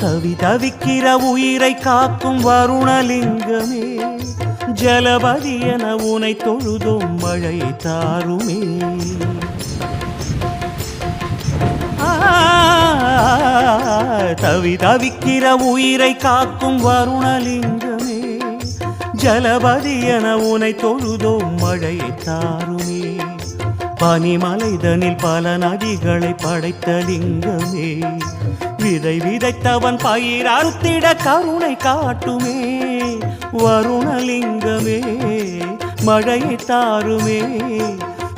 தவி தவிக்கிற உயிரை காக்கும் வருணலிங்கமே, ஜலபதி என உனை தொழுதோம் மழையை தாருமே. தவி தவிக்கிற உயிரை காக்கும் வருணலிங்கமே, ஜலபதி என உனை தொழுதோம் மழையை தாருமே. பனிமலைதனில் பல நதிகளை படைத்த லிங்கமே, விதை விதைத்தவன் பயிர் அறுத்திட கருணை காட்டுமே. வருணலிங்கமே மழையை தாருமே,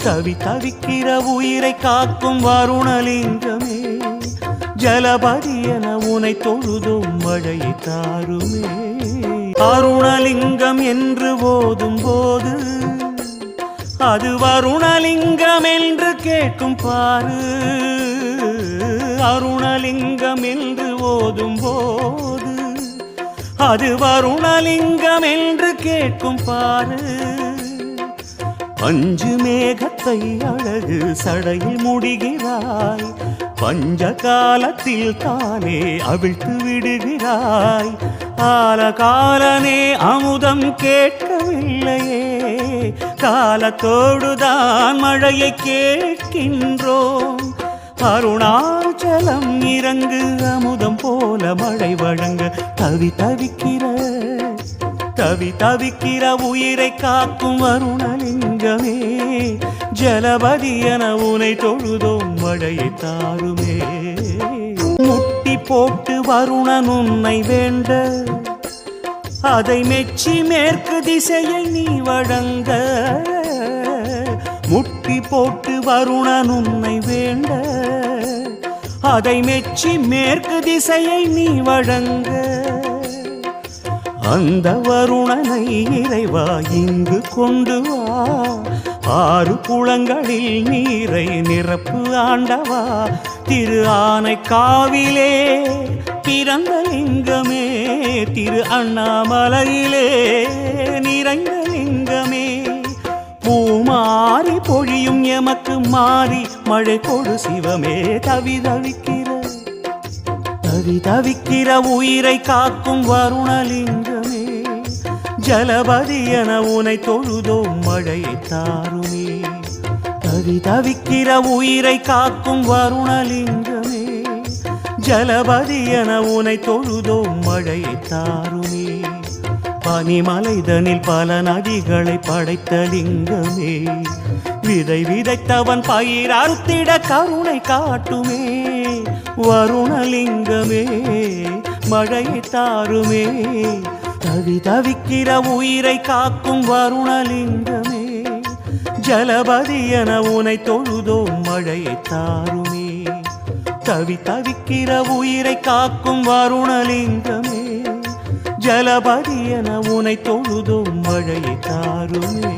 தவி தவிக்கிற உயிரை காக்கும் வருணலிங்கமே, ஜலபதி என உனை தொழுதோம் மழையை தாருமே. அருணலிங்கம் என்று ஓதும் போது அது வருணலிங்கம் என்று கேட்கும் பாரு. அருணலிங்கம் என்று ஓதும் போது அது வருணலிங்கம் என்று கேட்கும் பாரு. பஞ்சு மேகத்தை அழகு சடையில் முடிகிறாய், பஞ்ச காலத்தில் தானே அவிழ்த்து விடுகிறாய். ஆலகாலனே அமுதம் கேட்கவில்லையே, காலத்தோடுதான் மழையை கேட்கின்றோம். அருணாச்சலம் இறங்கு அமுதம் போல மழை வழங்க. தவி தவிக்கிற உயிரை காக்கும் வருணலிங்கமே, ஜலபதி என உனை தொழுதோம் மழையை தாருமே. முட்டி போட்டு வருணன் உன்னை வேண்ட, அதை மெச்சி மேற்கு திசையை நீ வழங்க. முட்டி போட்டு வருணன் உன்னை வேண்ட, அதை மெச்சி மேற்கு திசையை நீ வழங்க. அந்த வருணனை இறைவா இங்கு கொண்டு வா, ஆறு குளங்களில் நீரை நிரப்பு ஆண்டவா. திரு ஆனைக்காவிலே பிறந்த லிங்கமே, திரு அண்ணாமலையிலே நிறைந்த லிங்கமே. பூமாரி பொழியும் எமக்கு மாறி மழை கொடு சிவமே. தவிக்கிற உயிரை காக்கும் வருணலிங்கமே, ஜலபதி என உனை தொழுதோம் மழையை தாருமே. தவிக்கிற உயிரை காக்கும் வருணலிங்கமே, ஜலபதி என உனை தொழுதோம் மழையை தாருமே. பனிமலைதனில் பல நதிகளை படைத்த லிங்கமே, விதை விதைத்தவன் பயிர் அறுத்திட கருணை காட்டுமே. வருணலிங்கமே மழையை தாருமே, தவிக்கிற உயிரை காக்கும் வருணலிங்கமே, ஜலபதி என உனை தொழுதோம் மழையை தாருமே. தவிக்கிற உயிரை காக்கும் வருணலிங்கமே, ஜலபதி என உனை தொழுதோம் மழையை தாருமே.